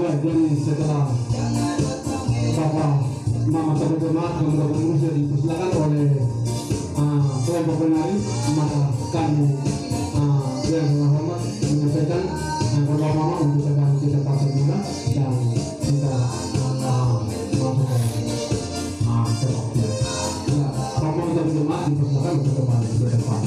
Jadi setelah Bapak Mama Terima kemudian dipersilakan oleh kelompok penari, maka kami yang hormat menyampaikan kepada Mama untuk segera kita pasang guna dan kita masuk ke seperti ya. Bapak Mama Terima dipersilakan untuk kembali ke depan.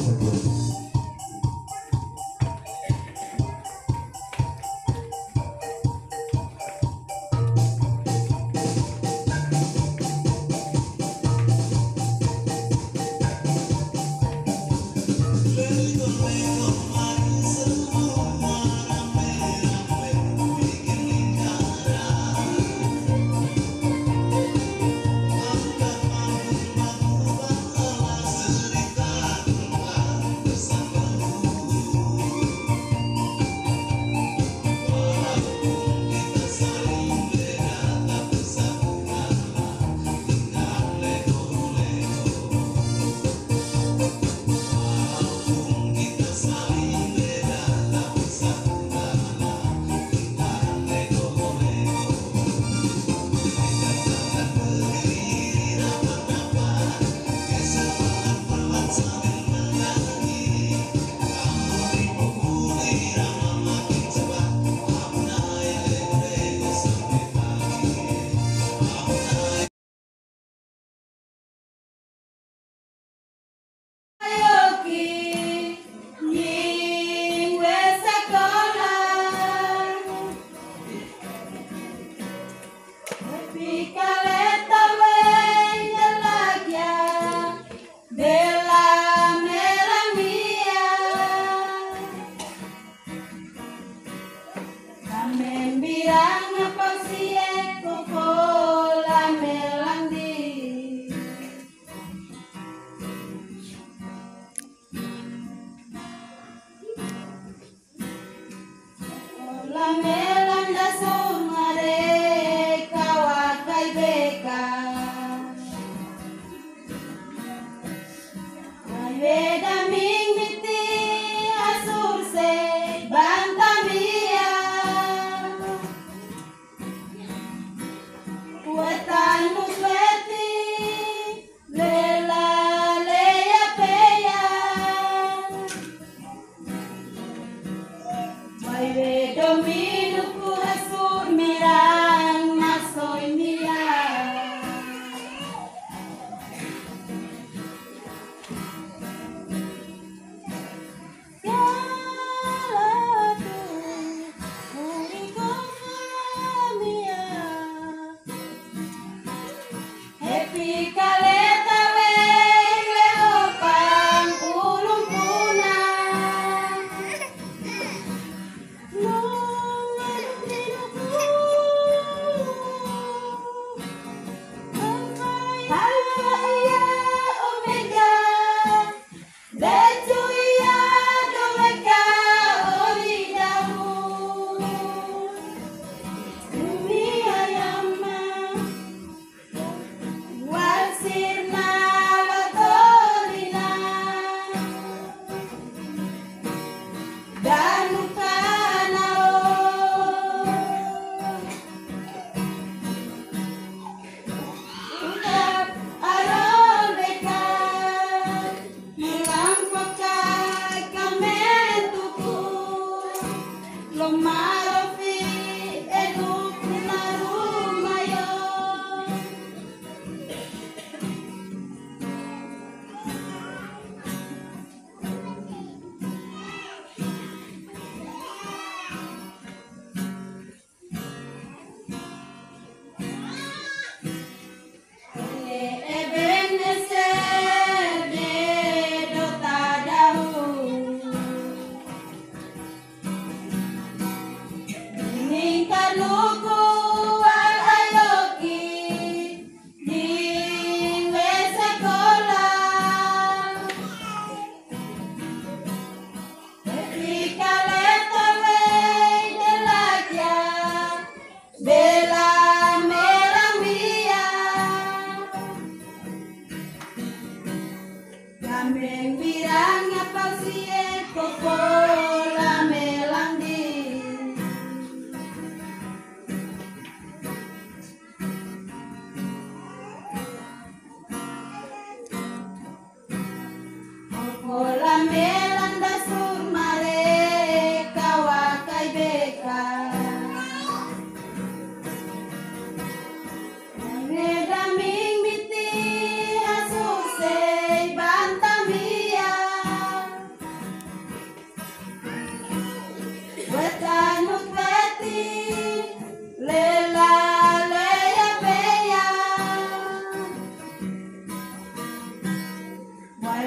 See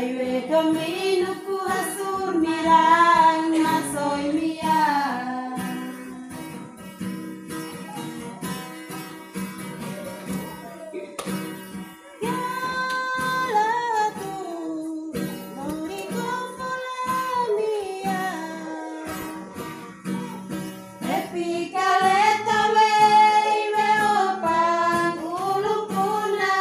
Aiwe domino ku hasur mirang masoy mia. Galatu muriku fulamia. Epi kaleta weiwe opang ulupuna.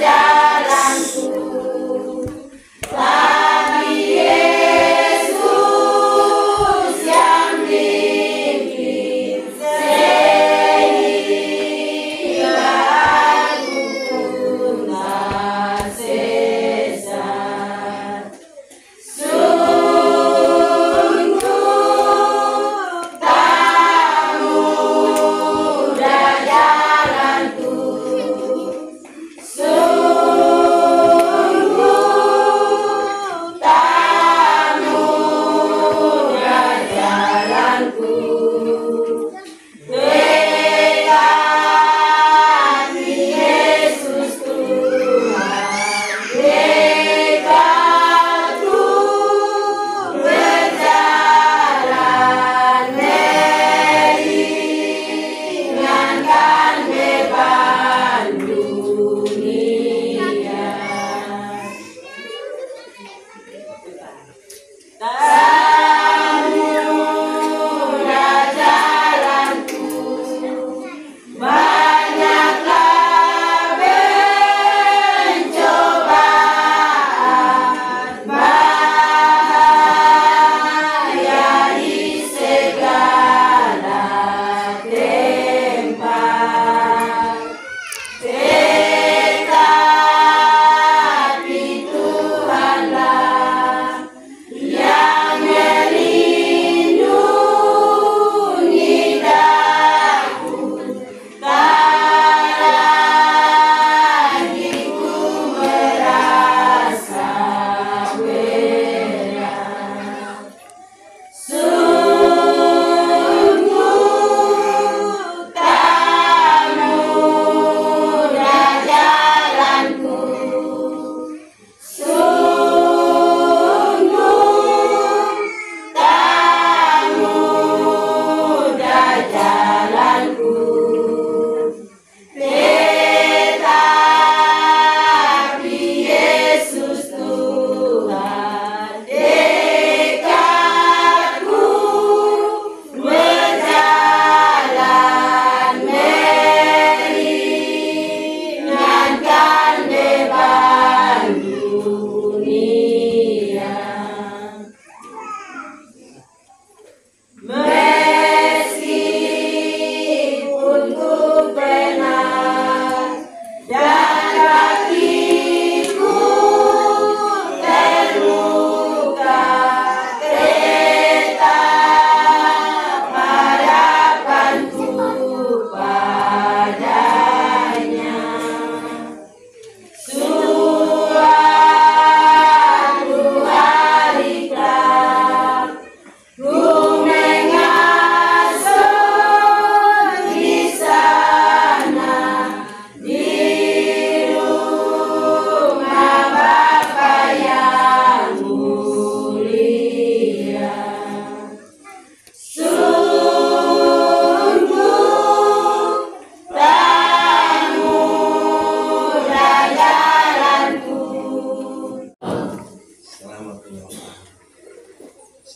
Jalanku, tapi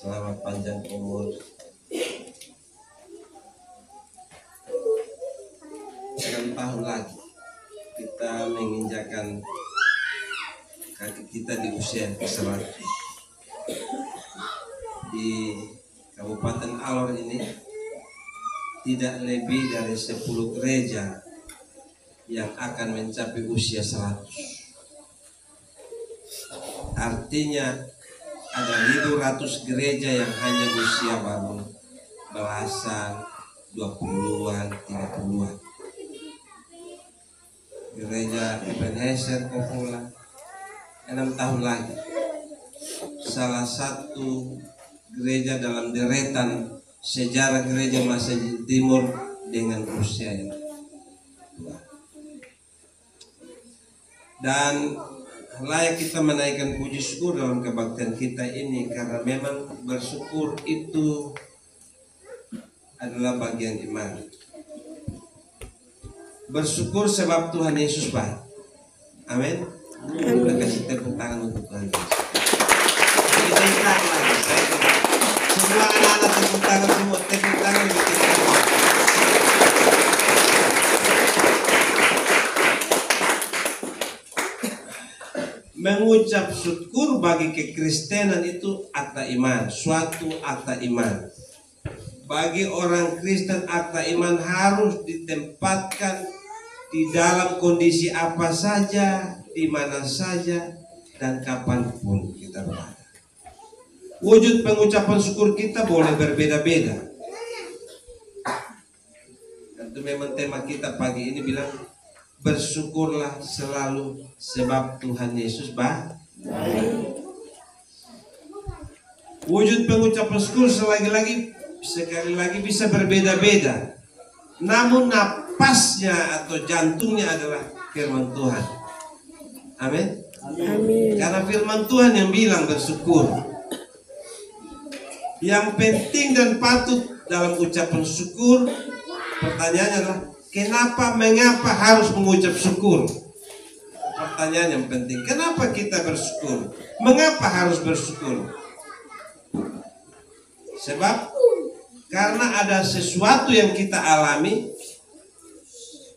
selamat panjang umur. 6 tahun lagi kita menginjakan kaki kita di usia ke-100. Di Kabupaten Alor ini tidak lebih dari 10 gereja yang akan mencapai usia 100. Artinya ada 1.000 gereja yang hanya usia baru belasan, 20-an, 30-an. Gereja Ebenezer Kopula 6 tahun lagi salah satu gereja dalam deretan sejarah gereja masa timur dengan usia yang tua. Dan layak kita menaikkan puji syukur dalam kebaktian kita ini, karena memang bersyukur itu adalah bagian iman. Bersyukur sebab Tuhan Yesus baik. Amin. Kita kasih tepuk tangan untuk Tuhan Yesus. Kita ikat lagi. Semua anak-anak tepuk tangan semua. Tepuk tangan untuk kita. Mengucap syukur bagi kekristenan itu akta iman. Suatu akta iman. Bagi orang Kristen, akta iman harus ditempatkan di dalam kondisi apa saja, di mana saja, dan kapanpun kita berada. Wujud pengucapan syukur kita boleh berbeda-beda. Itu memang tema kita pagi ini bilang, bersyukurlah selalu sebab Tuhan Yesus baik. Wujud pengucapan syukur sekali lagi bisa berbeda-beda, namun napasnya atau jantungnya adalah firman Tuhan. Amin. Karena firman Tuhan yang bilang bersyukur. Yang penting dan patut dalam ucapan syukur, pertanyaannya adalah mengapa harus mengucap syukur? Pertanyaan yang penting, kenapa kita bersyukur? Mengapa harus bersyukur? Sebab karena ada sesuatu yang kita alami,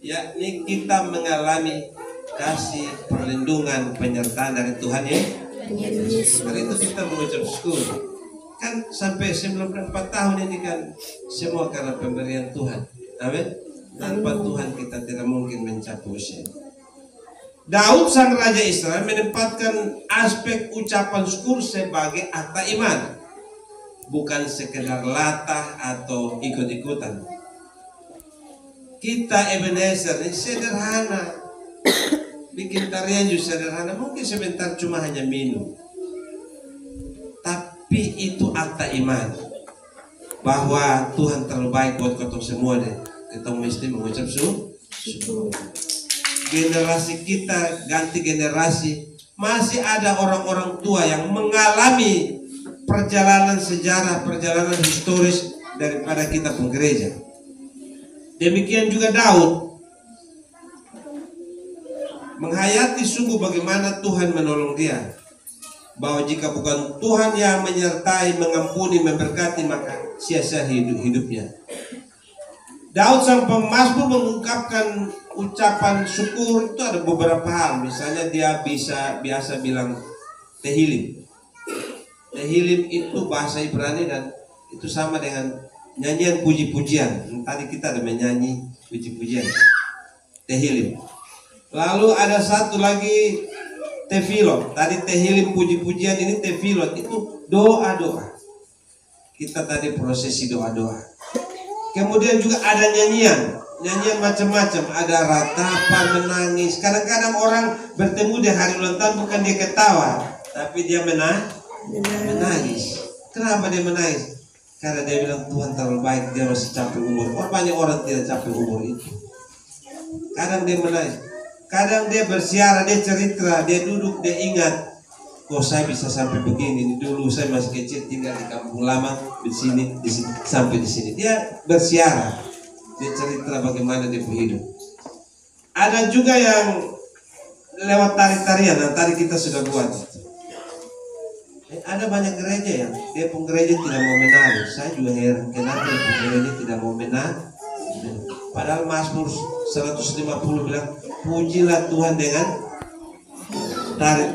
yakni kita mengalami kasih, perlindungan, penyertaan dari Tuhan ya. Karena itu kita mengucap syukur. Kan sampai 94 tahun ini kan semua karena pemberian Tuhan. Amin. Tanpa Tuhan kita tidak mungkin mencapai usia. Daud sang raja Israel menempatkan aspek ucapan syukur sebagai akta iman, bukan sekedar latah atau ikut-ikutan. Kita Ebenezer ini sederhana, bikin tarian juga sederhana, mungkin sebentar cuma hanya minum, tapi itu akta iman bahwa Tuhan terlalu baik buat kita semua deh. Kita mesti mengucap syukur. Generasi kita ganti generasi, masih ada orang-orang tua yang mengalami perjalanan sejarah, perjalanan historis daripada kita penggereja. Demikian juga Daud menghayati sungguh bagaimana Tuhan menolong dia, bahwa jika bukan Tuhan yang menyertai, mengampuni, memberkati, maka sia-sia hidupnya. Daud sang pemazmur mengungkapkan ucapan syukur itu ada beberapa hal. Misalnya dia biasa bilang Tehillim. Tehillim itu bahasa Ibrani dan itu sama dengan nyanyian puji-pujian. Tadi kita ada menyanyi puji-pujian, Tehillim. Lalu ada satu lagi Tefilot. Tadi Tehillim puji-pujian, ini Tefilot itu doa-doa. Kita tadi prosesi doa-doa. Kemudian juga ada nyanyian macam-macam. Ada ratapan, menangis. Kadang-kadang orang bertemu di hari ulang tahun bukan dia ketawa, tapi dia menangis. Kenapa dia menangis? Karena dia bilang Tuhan terlalu baik, dia masih capai umur. Banyak orang tidak capai umur itu. Kadang dia menangis, kadang dia bersiara, dia cerita, dia duduk, dia ingat, kok saya bisa sampai begini. Dulu saya masih kecil tinggal di kampung lama, di sini sampai di sini. Dia bersiara, dia cerita bagaimana dia hidup. Ada juga yang lewat tari-tarian, tadi kita sudah buat. ada banyak gereja yang dia pun gereja tidak mau menari. Saya juga heran kenapa dia pun gereja tidak mau menari. Padahal Mazmur 150 bilang, pujilah Tuhan dengan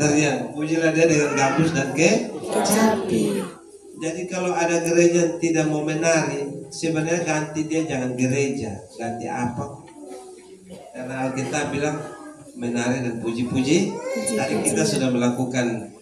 tarian, pujilah dia dengan gambus dan kecapi. Jadi kalau ada gereja yang tidak mau menari, sebenarnya ganti dia jangan gereja, ganti apa? Karena Alkitab bilang menari dan puji-puji. Tadi kita sudah melakukan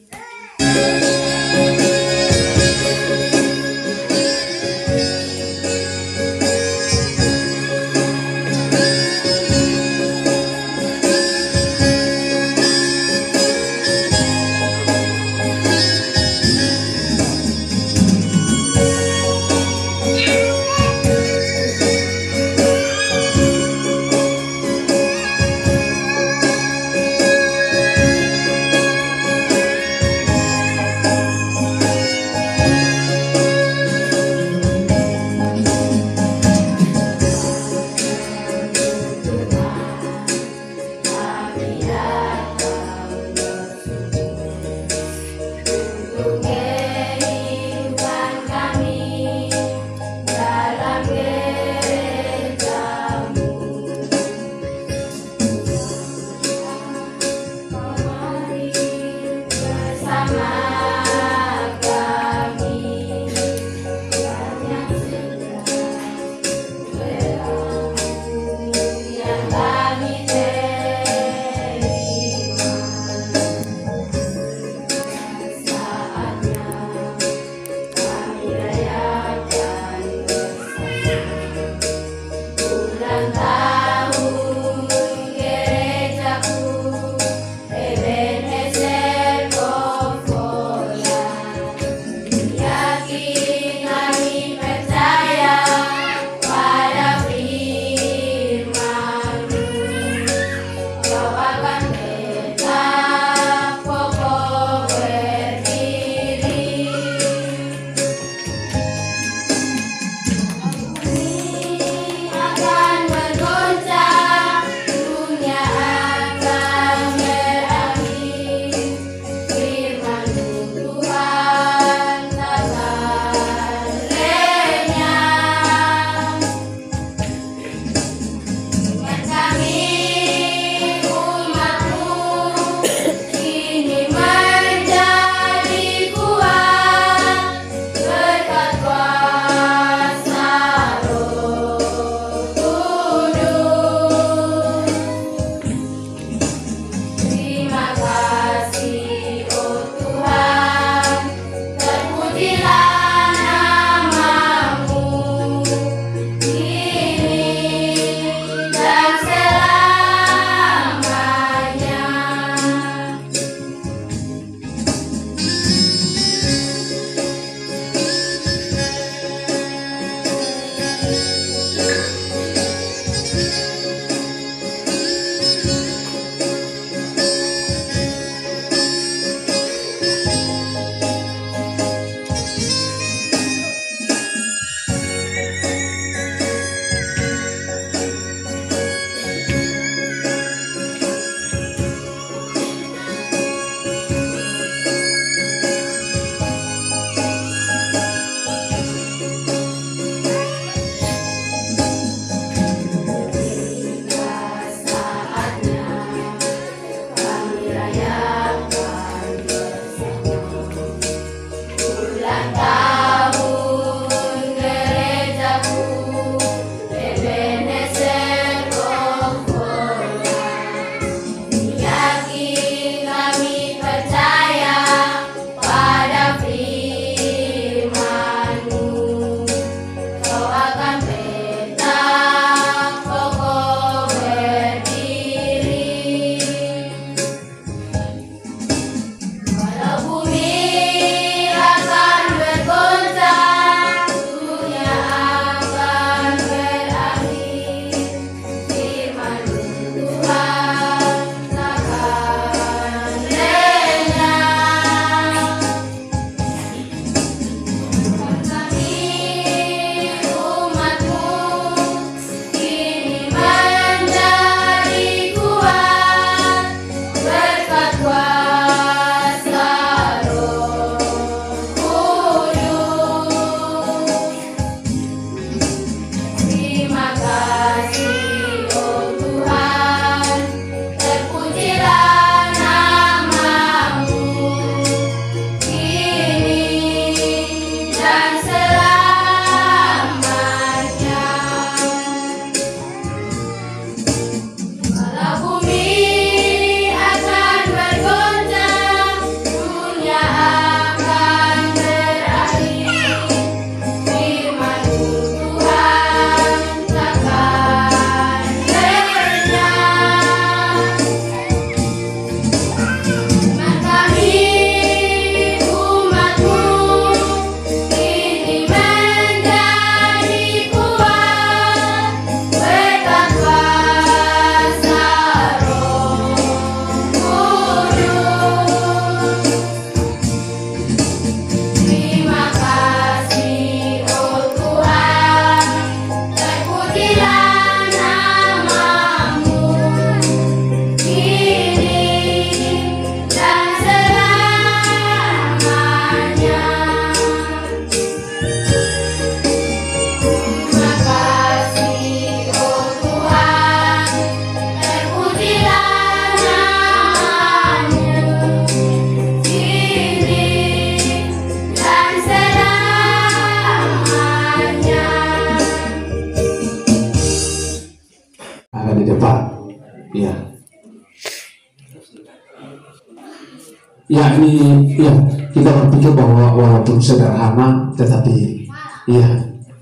Nah ini ya kita berpikir bahwa walaupun sederhana tetapi ya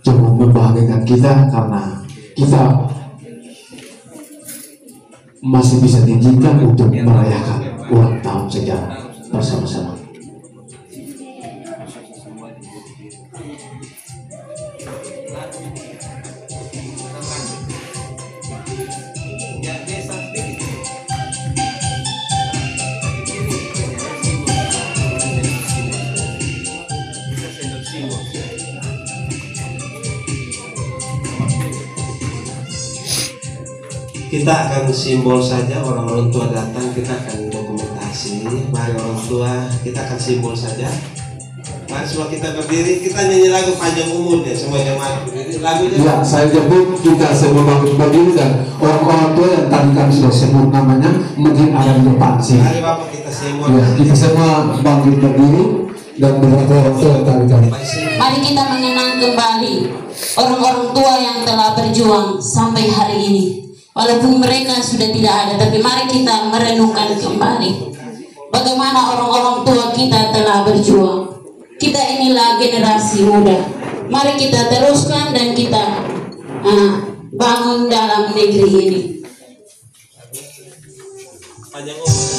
cukup membahagiakan kita karena kita masih bisa diizinkan untuk merayakan ulang tahun sejarah bersama-sama. Kita akan simbol saja, orang-orang tua datang kita akan dokumentasi. Mari orang tua, kita akan simbol saja. Mari semua kita berdiri, kita nyanyi lagu panjang umur ya, semua jemaat berdiri. Lagunya. Ya, saya jemput kita semua berdiri dan orang-orang tua yang tadi kami sudah sebut namanya mungkin ada di depan sih. Mari Bapak kita simbol. Ya, kita semua bangkit berdiri dan beberapa orang tua yang tadi kami. Mari kita mengenang kembali orang-orang tua yang telah berjuang sampai hari ini. Walaupun mereka sudah tidak ada, tapi mari kita merenungkan kembali bagaimana orang-orang tua kita telah berjuang. Kita inilah generasi muda. Mari kita teruskan dan kita bangun dalam negeri ini. Panjang umur.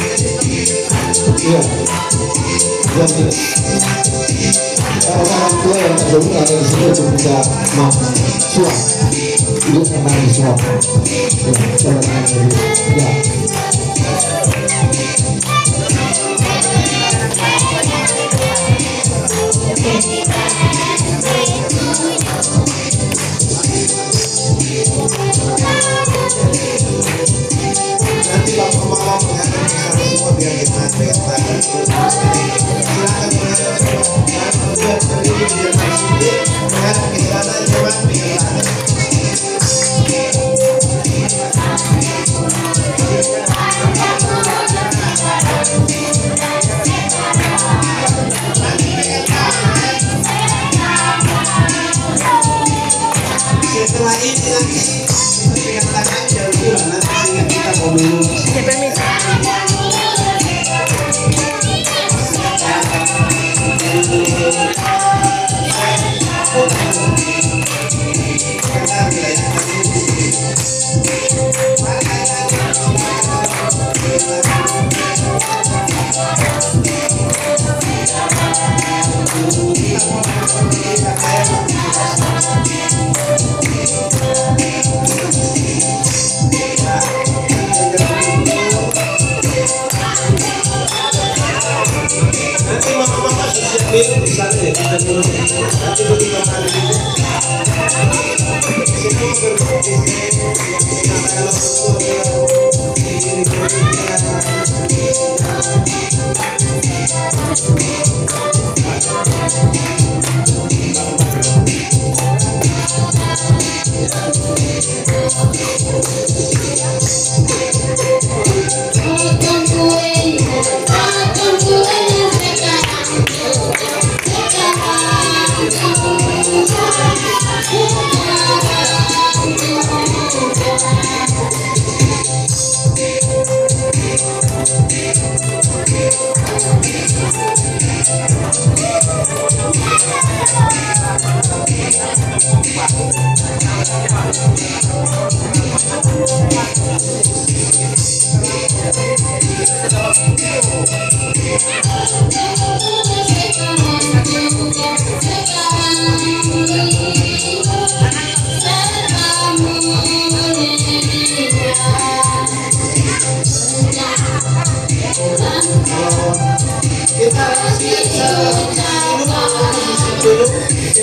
Iya. Jadi orang tua yang tergabung ada di sini untuk bisa suap. Itu memang disuap. Ya. Nanti Bapak mau menghadap ke sana semua biar kita silakan menghadap ke sana cuma setelah ini nanti pegang tangan jangan pulang nanti kita mau minum. Nanti mama-mama sudah minum di sana ya, kita minum. Nanti begitu kali itu. Semua berkompetisi.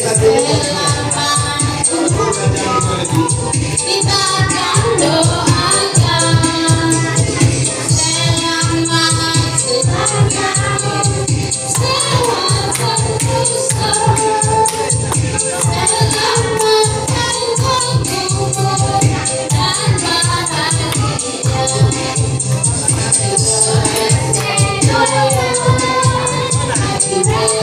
Kalau Kita akan doakan selamat selamat selamat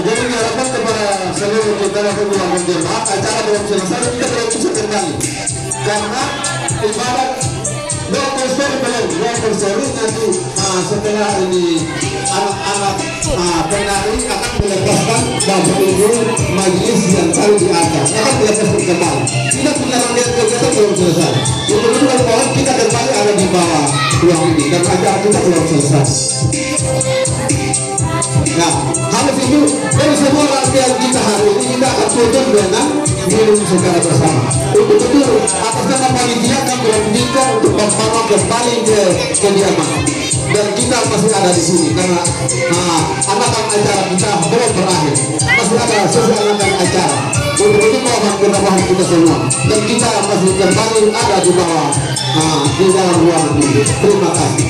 jadi diharapkan kepada seluruh kita yang ulama jemaat, acara belum selesai, kita belum bisa kembali karena ibadat dokter story nanti setelah ini anak-anak penari akan melepaskan bapak ibu majelis yang tadi di atas akan dilepaskan kembali. Kita punya rangkaian kegiatan belum selesai. Untuk itu kalau mohon kita kembali ada di bawah ruang ini karena acara kita belum selesai. Nah, habis itu dari semua rangkaian kita hari ini kita akan tutup dengan minum secara bersama. Untuk itu atas nama panitia kami berhentikan untuk bersama kembali ke kediaman. Dan kita masih ada di sini karena anak-anak acara kita belum berakhir. Masih ada sesi anak acara. Untuk itu mohon ketambahan kita semua. Dan kita masih kembali ada di bawah di dalam ruangan ini. Terima kasih.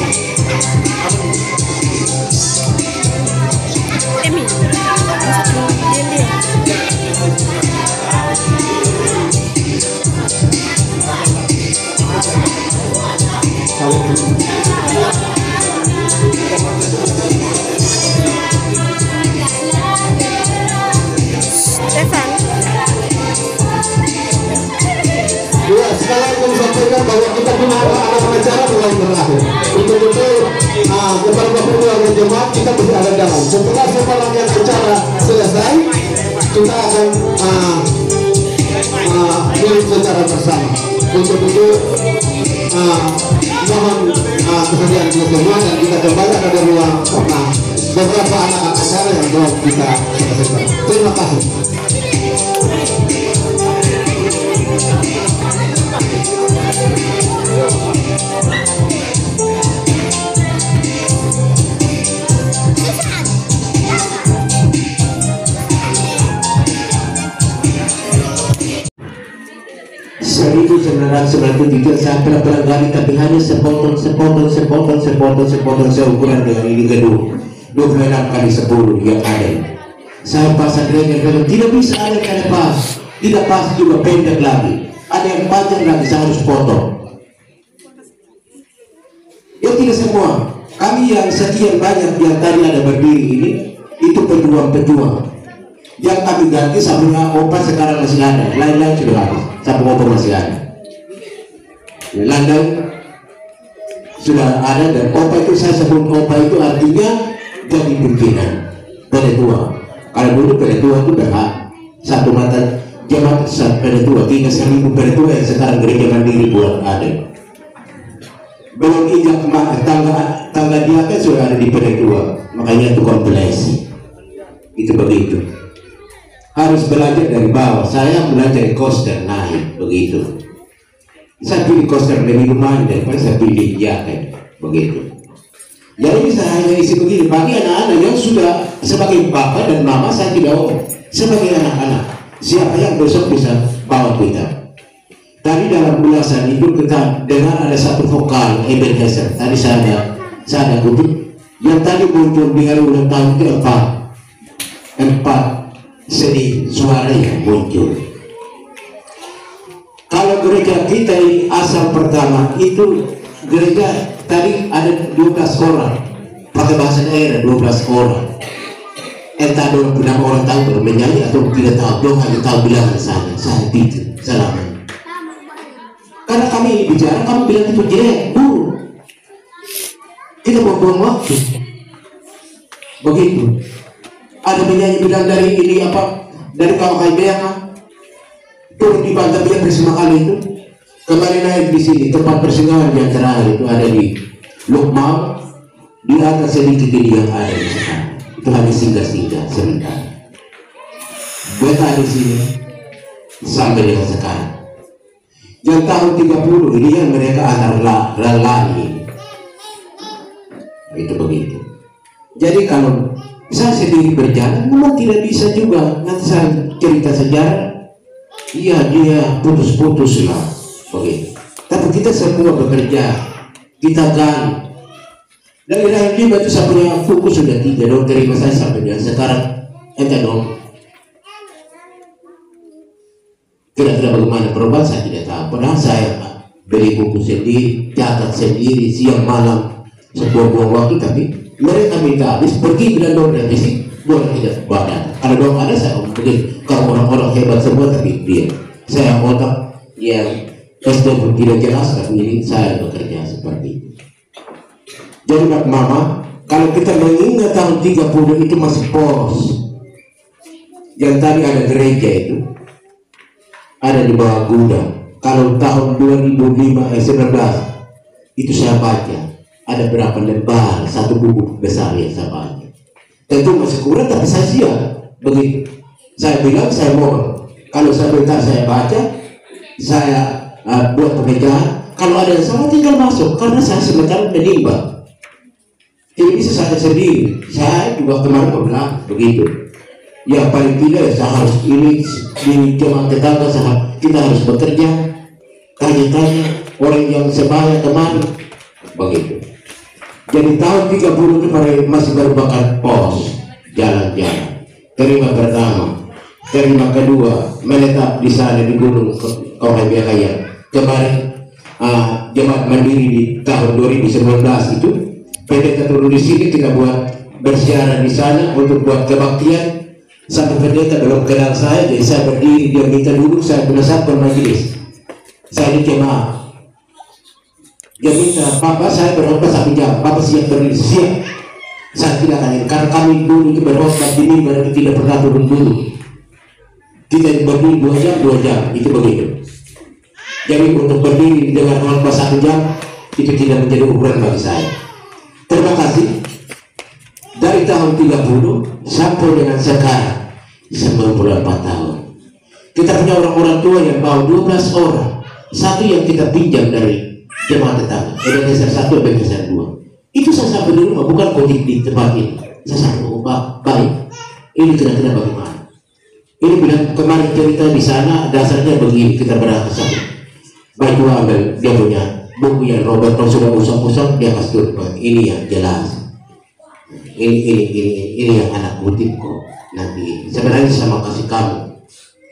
Stefan. Ya, sekarang kami sampaikan bahwa kita punya anak acara mulai berakhir. Untuk itu, kepada bapak keluarga jemaat kita masih ada dalam. Setelah semua rangkaian acara selesai, kita akan minum secara bersama. Untuk itu, mohon kesediaan kita semua dan kita kembali ada ruang karena beberapa anak acara yang belum kita selesaikan. Terima kasih. Seribu 1993 saya pernah barangkali tapi hanya sepotong seukuran dengan ini gedung 26 kali 10 yang ada. Saya pasang dengan kalau tidak bisa ada yang pas, tidak pas juga pendek lagi, ada yang panjang lagi saya harus potong. Ya tidak semua, kami yang sekian banyak yang tadi ada berdiri ini itu pejuang-pejuang. Yang kami ganti sabunnya opa sekarang masih ada, lain-lain sudah habis, sabun opa masih ada. Lain-lain sudah ada dan opa itu saya sebut opa itu artinya jadi pimpinan penetua. Kalau dulu penetua itu dah satu mata jemaat penetua, 3.000 penetua yang sekarang gereja mandiri buat ada. Belum injak tangga dia kan sudah ada di penetua, makanya itu kompleks. Itu begitu. Harus belajar dari bawah. Saya belajar di koster naik begitu. Saya pilih koster lebih lumayan daripada saya pilih jaket begitu. Jadi saya hanya isi begini bagi anak-anak yang sudah sebagai bapak dan mama saya tidak mau. Sebagai anak-anak siapa yang besok bisa bawa kita. Tadi dalam ulasan itu kita dengar ada satu vokal Ebenezer. Tadi saya ada kutip yang tadi muncul dengan ulang tahun keempat. Sedih suara yang muncul. Kalau gereja kita ini asal pertama itu gereja tadi ada 12 orang pakai bahasa daerah 12 orang. Entah berapa orang tahu menyanyi atau tidak tahu, dong hanya tahu bilangan saya itu selama. Karena kami ini bicara, kamu bilang itu jelek, buruk. Kita buang waktu. Begitu. Ada penyanyi bilang dari ini apa dari kaum Haibea turun di Bantar dia bersama kali itu kemarin naik di sini tempat persinggahan yang terakhir itu ada di Lukmau di atas sedikit ini yang ada di sana itu hanya singgah-singgah sebentar beta di sini sampai dengan sekarang yang tahun 30 ini yang mereka antar lalani itu begitu. Jadi kalau saya sendiri berjalan memang tidak bisa juga nanti saya cerita sejarah iya dia putus-putus lah begitu. Tapi kita semua bekerja kita gali dari lahir lima itu saya punya buku sudah 3 dong terima saya sampai dengan sekarang entah dong kira-kira bagaimana perubahan saya tidak tahu. Padahal saya beli buku sendiri catat sendiri siang malam sebuah waktu tapi mereka minta habis pergi bilang dong revisi, boleh tidak badan. Kalau dong ada saya mungkin kalau orang-orang hebat semua tapi dia saya otak yang SD tidak jelas tapi ini saya bekerja seperti itu. Jadi mama, kalau kita mengingat tahun 30 itu masih poros. Yang tadi ada gereja itu ada di bawah gudang. Kalau tahun 2019 itu saya baca ada berapa lembar, satu buku besar yang saya baca. Tentu masih kurang tapi saya siap begitu. Saya bilang saya mohon kalau saya minta saya baca, saya buat pekerjaan. Kalau ada yang salah tinggal masuk karena saya sementara menimbang. Tidak bisa saya sendiri. Saya juga kemarin bilang begitu. Yang paling tidak saya harus ini di jemaat tetangga kita harus bekerja. Tanya-tanya orang yang sebaya kemarin begitu. Jadi tahun 30 itu masih merupakan pos jalan-jalan. Terima pertama, terima kedua menetap di sana di Gunung Kauhabiakaya. Kemarin jemaat mandiri di tahun 2019 itu pendeta turun di sini kita buat bersiaran di sana untuk buat kebaktian. Sampai pendeta belum kenal saya, jadi saya berdiri dia minta duduk, saya menasabkan majelis. Saya di jemaah. Dia minta, Papa saya berkhotbah 1 jam, Papa siap berdiri, siap. Saya tidak akan, karena kami dulu itu berkhotbah di mimbar tidak pernah turun dulu. Kita berdiri 2 jam, itu begitu. Jadi untuk berdiri dengan khotbah 1 jam itu tidak menjadi ukuran bagi saya. Terima kasih. Dari tahun 30 sampai dengan sekarang 94 tahun. Kita punya orang-orang tua yang bawa 12 orang. Satu yang kita pinjam dari jemaat tetangga, Ebenezer 1, Ebenezer 2. Itu saya sampai di rumah, bukan kodik di tempat ini. Saya sampai baik. Ini kira-kira bagaimana? Ini bilang kemarin cerita di sana dasarnya begini, kita berangkat sama. Baik gua ambil dia punya buku yang Robert sudah usap-usap dia kasih turun. Ini yang jelas. Ini yang anak kutip kok nanti. Sebenarnya sama kasih kamu,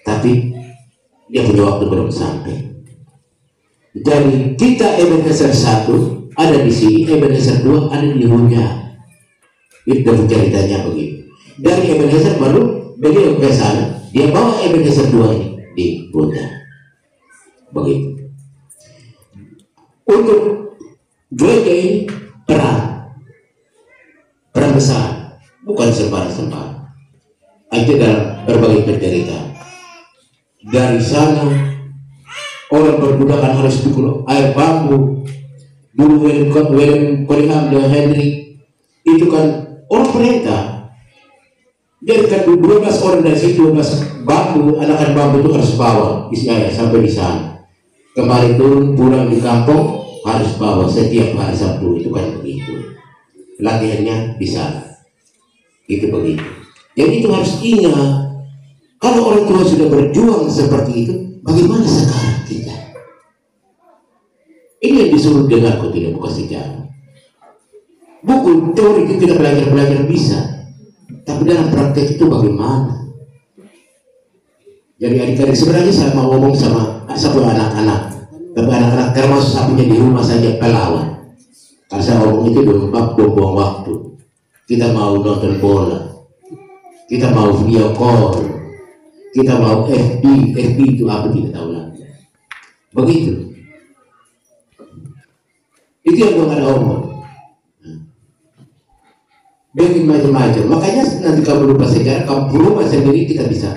tapi dia punya waktu belum sampai. Jadi kita Ebenezer 1 ada di sini, Ebenezer 2 ada di Hunya. Itu ceritanya begitu. Dari Ebenezer baru beliau ke sana, dia bawa Ebenezer 2 ini di Hunya. Begitu. Untuk gereja ini perang besar, bukan sembarang-sembarang. Itu dalam berbagai penderita. Dari sana orang perbudakan harus dipukul air bambu. Dulu William Cunningham dan Henry itu kan orang perintah. Jadi kan 12 orang dari situ 12 bambu, anakan bambu itu harus bawa isi air sampai di sana. Kembali turun pulang di kampung harus bawa setiap hari Sabtu, itu kan begitu. Latihannya di sana. Itu begitu. Jadi itu harus ingat. Kalau orang tua sudah berjuang seperti itu, bagaimana sekarang kita? Ini yang disuruh dengarku tidak buka sejarah. Buku teori itu kita belajar bisa, tapi dalam praktek itu bagaimana? Jadi adik-adik sebenarnya saya mau ngomong sama satu anak-anak, tapi anak-anak termasuk sapinya di rumah saja pelawan. Kalau saya ngomong itu buang waktu. Kita mau nonton bola, kita mau video call, kita mau FB itu apa tidak tahu lagi. Begitu. Itu yang gue ada omong. Bikin macam-macam. Makanya nanti kamu lupa sejarah, kamu rumah sendiri kita bisa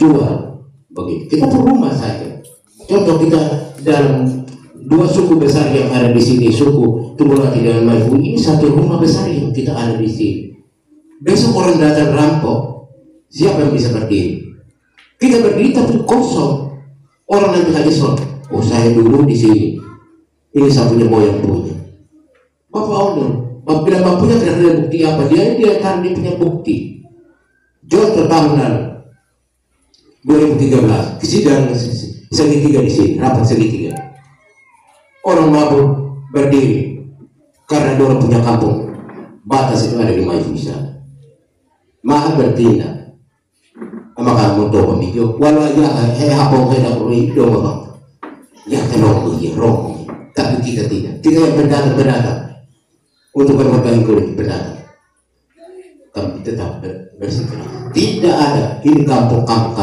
jual. Begitu. Kita rumah saja. Contoh kita dalam 2 suku besar yang ada di sini, suku Tumulati dan Maifu, ini satu rumah besar yang kita ada di sini. Besok orang datang rampok, siapa yang bisa berdiri? Kita berdiri tapi kosong. Orang nanti aja soal, oh saya dulu di sini. Ini saya punya moyang punya. Bapak owner, bila bapak punya kira-kira bukti apa? Dia kan dia punya bukti. John tahun lalu 2013 sidang segitiga di sini, rapat segitiga. Orang mabuk berdiri karena dia orang punya kampung. Batas itu ada di Maifu sana. Mahal bertindak. Maka untuk pemikir, walau ya hapong kena berui dong bang. Ya terong rong. Tapi kita tidak. Kita yang pendatang untuk berbagai kulit pendatang. kami tetap bersikeras. Tidak ada, ini kampung kami.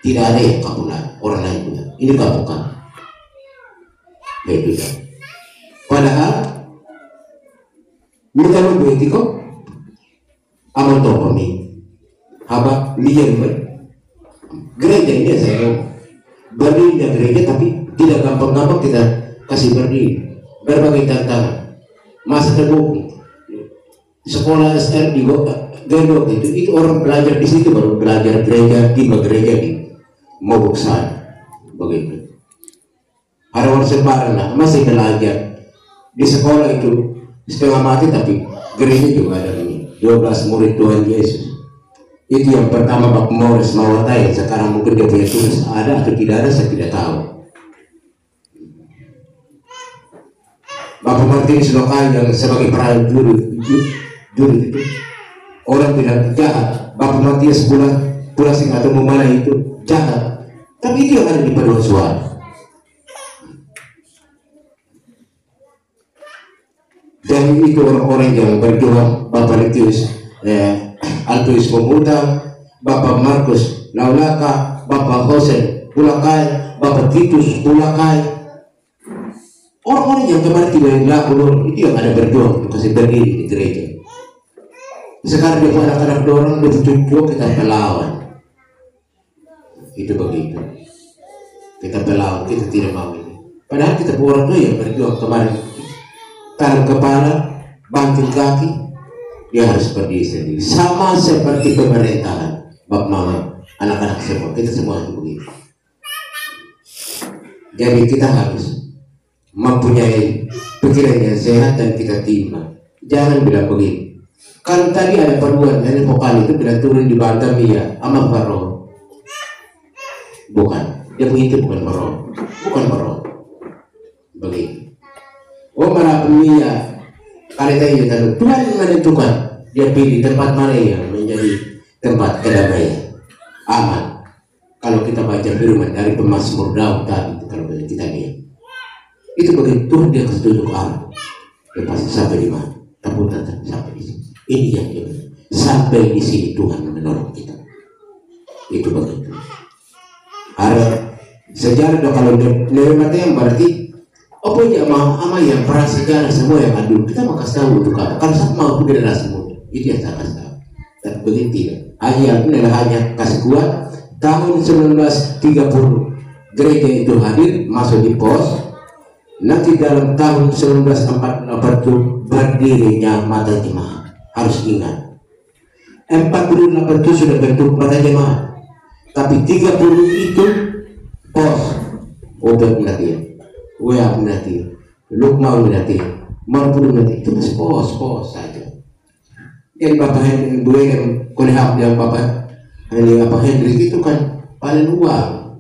Tidak ada yang kampung lain, orang lain punya. Ini kampung kami. Itu ya. Padahal kita lebih kok amal toh kami. Haba lihat gereja ini saya berdiri di gereja, tapi tidak gampang-gampang kita kasih berdiri. Berbagai tantangan. Masa terbukti sekolah SR di Gendok itu orang belajar di situ, baru belajar gereja, tiba gereja di Mogok sana begitu. Ada orang sembarang lah masih belajar di sekolah itu setengah mati, tapi gereja juga ada ini 12 murid Tuhan Yesus. Itu yang pertama Pak Morris Mawatai. Sekarang mungkin dia punya tulis ada atau tidak ada, saya tidak tahu. Bapak Martinus Lokai yang sebagai prajurit itu orang tidak jahat. Bapak Matias Pulasing atau Mumana itu jahat, tapi itu yang ada di paduan suara. Dan itu orang-orang yang berjuang. Bapak Letius Altuis Pemuda, Bapak Markus Laulaka, Bapak Hosen Pulakai, Bapak Titus Pulakai, orang-orang yang kemarin tidak dilakukan itu yang ada berjuang untuk kasih berdiri di gereja. Sekarang dia anak-anak dorong, dia cucu kita melawan. Itu begitu. Kita melawan, kita tidak mau ini. Padahal kita orang tua yang berjuang kemarin. Taruh kepala, bangkit kaki, dia harus berdiri sendiri. Sama seperti pemerintahan, Bapak Mama, anak-anak semua, kita semua itu begitu. Jadi kita harus mempunyai pikiran yang sehat dan kita timbang. Jangan bilang begini. Kalau tadi ada paduan, ini vokal itu bila turun di Bantam ya, ama Faro. Bukan, dia begitu bukan Faro. Begitu. Oh marapnya, kalau tadi dia Tuhan menentukan, dia pilih tempat mana yang menjadi tempat kedamaian, aman. Kalau kita baca firman dari Pemazmur Daud tadi, kalau kita lihat, itu begitu Tuhan dia kasih tunjuk arah. Dia pasti sampai di mana? Taputan sampai di sini. Ini yang dia sampai di sini Tuhan menolong kita. Itu begitu. Ada sejarah dong kalau nerima yang berarti apa ya ama yang perang sejarah semua yang adil kita mau kasih tahu untuk kata. Kalau saya mau generasi muda itu yang saya kasih tahu. Tapi begitu tidak. Hanya kasih kuat tahun 1930 gereja itu hadir masuk di pos. Nanti dalam tahun 1948 berdirinya Mata Jemaat. Harus ingat 48 itu sudah bentuk Mata Jemaat, tapi 30 itu pos obat menatir, WA menatir, Lukma menatir, mampu menatir, itu masih pos saja. Yang Bapak Hendrik yang konehap yang Bapak Hendrik itu kan paling uang,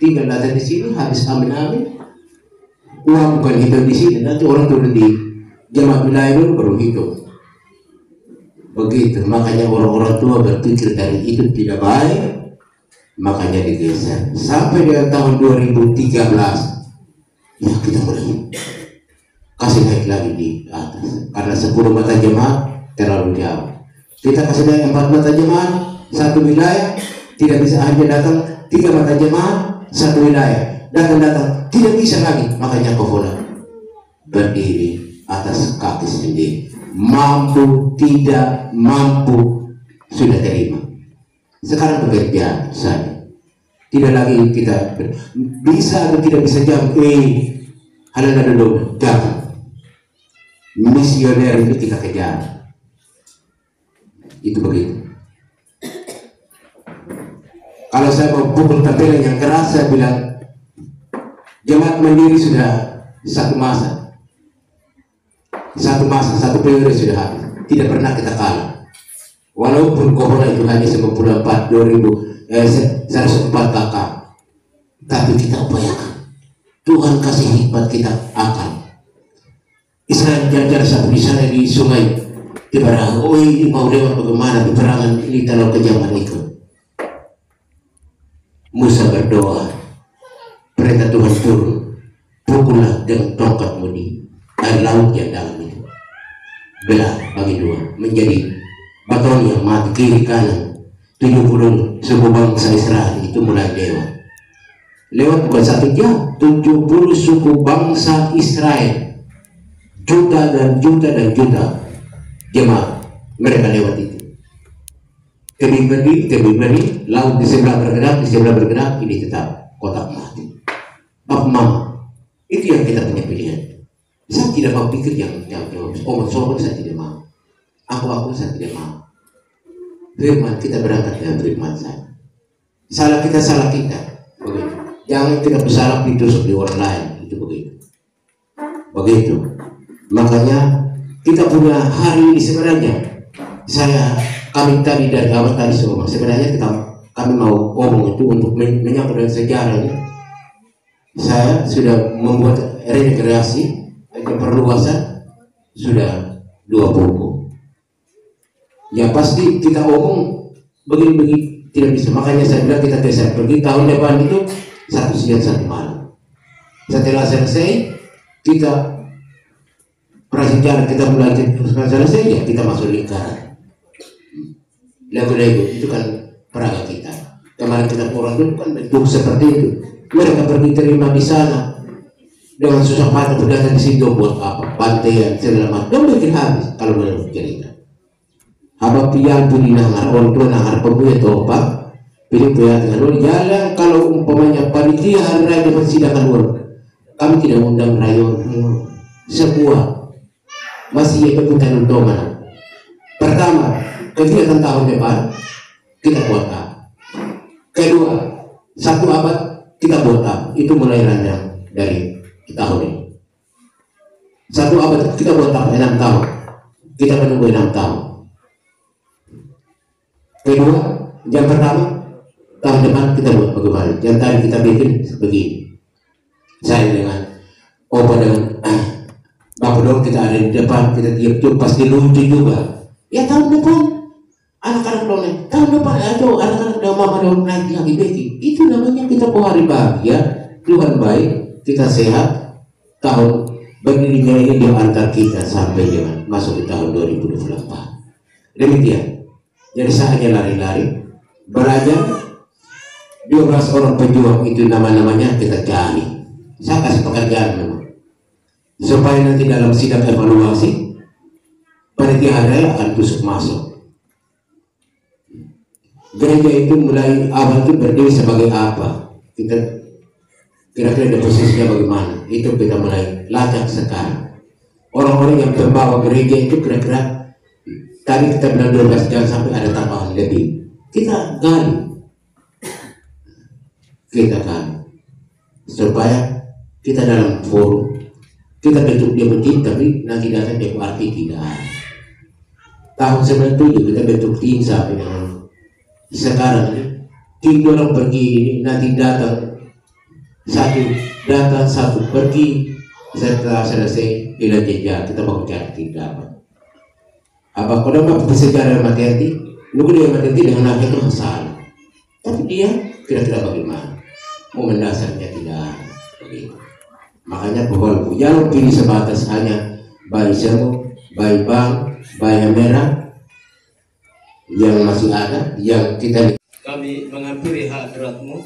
tinggal datang di sini habis amin uang bukan hidup di sini, nanti orang turun di jemaat wilayah dulu baru hidup. Begitu, makanya orang-orang tua berpikir dari itu tidak baik, makanya digeser. Sampai dengan tahun 2013, ya kita mulai kasih naik lagi di atas. Karena 10 mata jemaat terlalu jauh. Kita kasih naik 4 mata jemaat, 1 wilayah, tidak bisa hanya datang 3 mata jemaat, 1 wilayah. Datang, tidak bisa lagi. Makanya Kofola berdiri atas kaki sendiri. Mampu, tidak mampu, sudah terima. Sekarang bekerja saja. Tidak lagi kita bisa atau tidak bisa jawab. Ada dulu, jangan. Misioner itu kita kejar. Itu begitu. Kalau saya mau pukul tempelan yang keras, saya bilang jemaat mandiri sudah satu periode sudah habis, tidak pernah kita kalah. Walaupun Kohola itu hanya 94 104 kakak, tapi kita upayakan. Tuhan kasih hikmat kita akan. Israel jajar satu di sana di sungai di Barang. Ini mau lewat bagaimana peperangan ini kalau kejaman itu. Musa berdoa, perintah Tuhan turun, pukullah dengan tongkatmu di air laut yang dalam itu. Belah bagi 2 menjadi Baton yang mati kiri kanan 70 suku bangsa Israel itu mulai lewat bukan satu jam, 70 suku bangsa Israel, juta dan juta dan juta jemaat mereka lewat itu. Kebiri, laut di sebelah bergerak, ini tetap kotak mati. Bapak mama, itu yang kita punya pilihan. Saya tidak mau pikir yang sobat saya tidak mau. Aku saya tidak mau. Firman kita berangkat dengan firman saya. Salah kita begitu. Jangan kita bersalah ditusuk di orang lain, itu begitu. Makanya kita punya hari ini sebenarnya. Kami tadi dari awal tadi semua sebenarnya kami mau ngomong itu untuk menyangkut dengan sejarahnya. Saya sudah membuat rekreasi perluasan sudah 2 buku. Ya pasti kita ngomong begini tidak bisa. Makanya saya bilang kita geser pergi tahun depan itu 1 siang 1 malam. Setelah selesai kita prasejarah kita mulai selesai ya kita masuk lingkaran. Lagu-lagu itu kan peraga kita. Kemarin kita orang dulu kan bentuk seperti itu. Mereka pergi terima di sana dengan susah payah berdatang di situ buat apa? Bantaian segala macam. Bikin habis kalau menurut cerita. Habang pian pun dinangar orang tua nangar pembuat topak. Pilih dengan orang jalan kalau umpamanya panitia hari raya dapat sidakan orang. Kami tidak undang rayon semua masih ikutan untungan. Pertama, kegiatan tahun depan kita buat apa? Kedua, 1 abad kita buat apa? Itu mulai ranjang dari tahun ini. 1 abad kita buat apa? 6 tahun. Kita menunggu 6 tahun. Kedua, yang pertama tahun depan kita buat bagaimana? Yang tadi kita bikin begini. Saya dengan Bapak dong kita ada di depan, kita tiup pasti lucu juga. Ya tahun depan anak-anak dongeng, tahun depan atau anak-anak dong mama dong naik lagi beki. Itu namanya kita hari bahagia, Tuhan baik, kita sehat. Tahun berdirinya ini di antar kita sampai dengan masuk di tahun 2024. Demikian. Jadi saatnya lari-lari, belajar. 12 orang pejuang itu namanya kita cari. Saya kasih pekerjaan memang. Supaya nanti dalam sidang evaluasi panitia hari akan tusuk masuk. Gereja itu mulai awal itu berdiri sebagai apa? Kita kira-kira ada posisinya bagaimana? Itu kita mulai lacak sekarang. Orang-orang yang membawa gereja itu kira-kira tadi kita bilang 12 jam sampai ada tambahan lebih. Kita gali supaya kita dalam forum kita bentuk dia begini tapi nanti datang dia arti tidak. Tahun 97 kita bentuk tim sampai dengan sekarang ini tim orang pergi ini nanti datang satu pergi setelah selesai bila jejak kita mau cari tidak apa kalau apa sejarah materi lu dia materi dengan akhir itu salah tapi dia kira-kira bagaimana mau mendasarnya tidak begitu. Makanya bahwa jangan pilih sebatas hanya bayi semua, bayi bang, bayi merah yang masih ada, yang kita. Kami menghampiri hadiratmu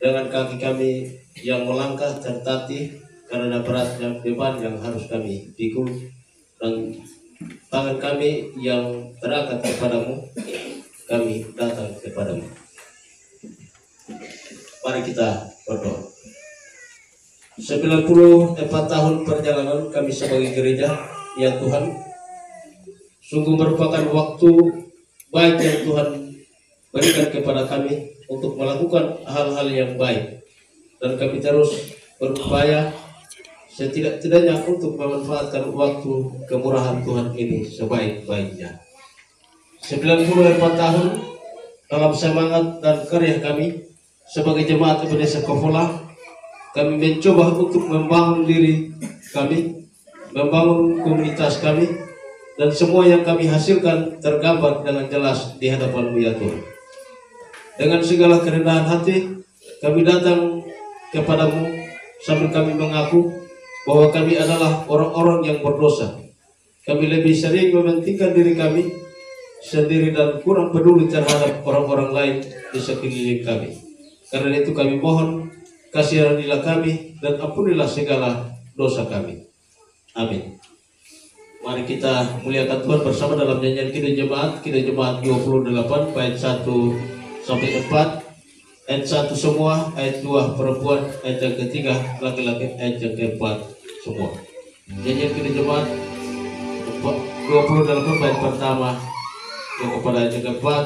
dengan kaki kami yang melangkah tertatih karena beratnya beban yang harus kami pikul dan tangan kami yang terangkat kepadamu, kami datang kepadamu. Mari kita berdoa. 94 tahun perjalanan kami sebagai gereja, ya Tuhan, sungguh merupakan waktu baik yang Tuhan berikan kepada kami untuk melakukan hal-hal yang baik, dan kami terus berupaya setidak-tidaknya untuk memanfaatkan waktu kemurahan Tuhan ini sebaik-baiknya. 94 tahun dalam semangat dan karya kami sebagai jemaat Ebenezer Kofola, kami mencoba untuk membangun diri kami, membangun komunitas kami, dan semua yang kami hasilkan tergambar dengan jelas di hadapan-Mu ya Tuhan. Dengan segala kerendahan hati, kami datang kepadamu sambil kami mengaku bahwa kami adalah orang-orang yang berdosa. Kami lebih sering mementingkan diri kami sendiri dan kurang peduli terhadap orang-orang lain di sekeliling kami. Karena itu kami mohon, kasihanilah kami dan ampunilah segala dosa kami. Amin. Mari kita muliakan Tuhan bersama dalam nyanyian Kidung Jemaat 28 ayat 1 sampai 4, ayat 1 semua, ayat 2 perempuan, ayat yang ketiga laki-laki, ayat yang keempat semua. Nyanyian Kidung Jemaat 28 ayat pertama yang kepada ayat yang keempat.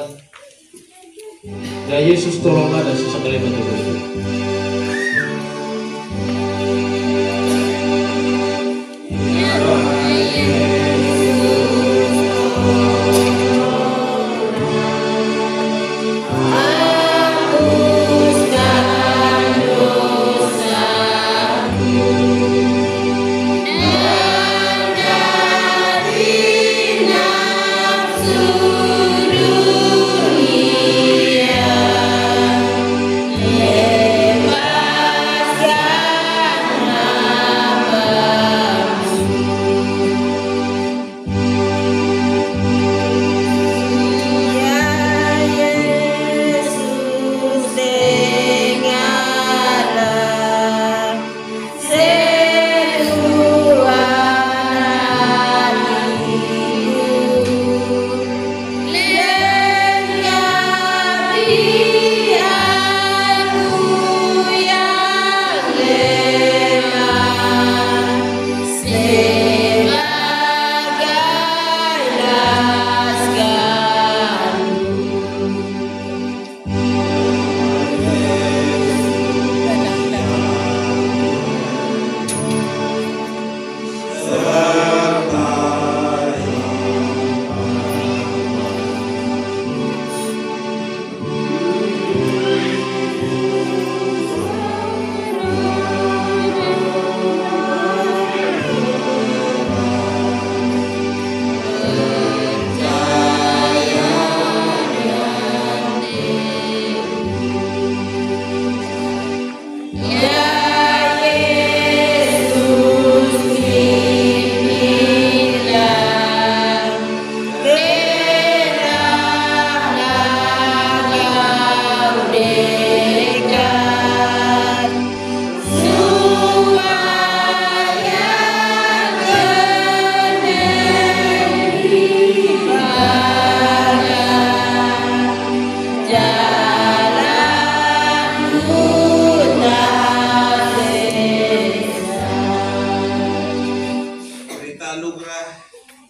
Ya Yesus tolonglah dan sesekali bantu kami.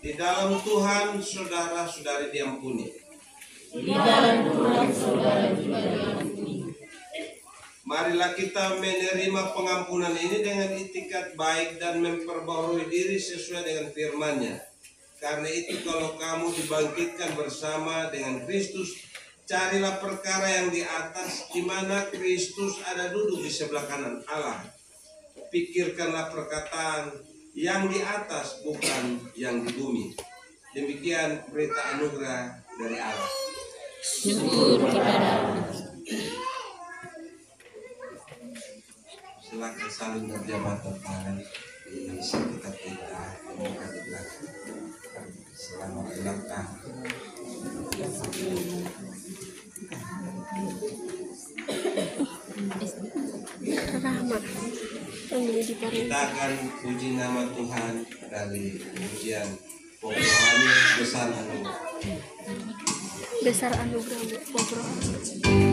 Di dalam Tuhan saudara-saudari diampuni. Di dalam Tuhan saudara juga diampuni. Marilah kita menerima pengampunan ini dengan itikat baik dan memperbarui diri sesuai dengan firman-Nya. Karena itu kalau kamu dibangkitkan bersama dengan Kristus, carilah perkara yang di atas, di mana Kristus ada duduk di sebelah kanan Allah. Pikirkanlah perkataan yang di atas, bukan yang di bumi. Demikian berita anugerah dari Allah. Syukur kepada Allah. Silakan saling berjabat tangan. Bisa kita buka di belakang. Selamat ulang tahun. Kita akan puji nama Tuhan dari pujian pokok rohani besar anugerah. Besar anugerah pokok rohani.